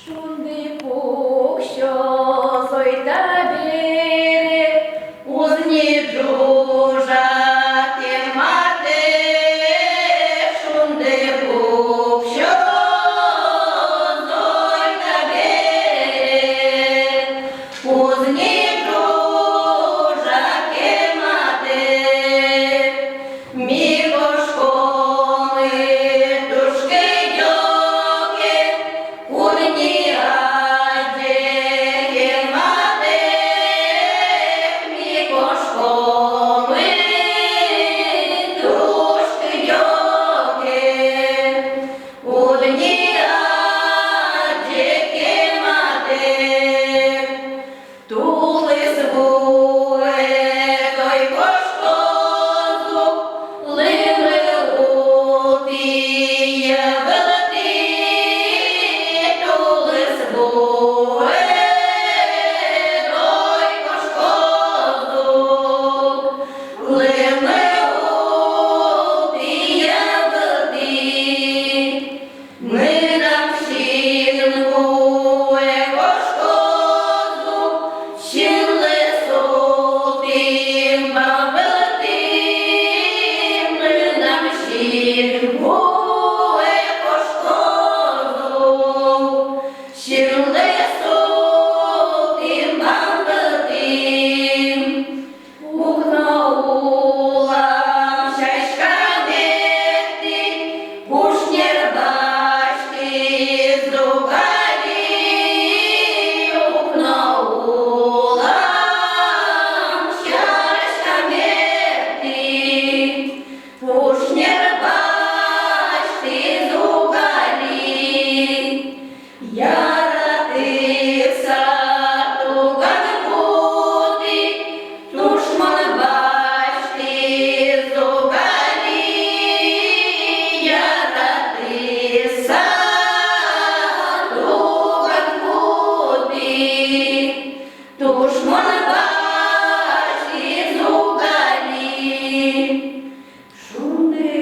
Шунди пукщо зойта біри, Узні джужа ти мати, шунди пукщо зойта біри, узні джужа ти мати, мікошкоми душки дьоки, курні аді мати, мікошкоми душки дьоки, курні аді мати, тули звули той кошкозу, лими утіє велти, тули звули той кошкозу, лими утіє велти, ми нам щінку кошкозу, щіли сутим бабелти, ми нам щінку кошкозу, щіли сутим бабелти, Укнаулам шашканети, пушнер башки зугали, укнаулам шашканети, пушнер башки зугали, яратися туган пути, душман башти зугали, яратися туган пути, душман башти зугали, шунди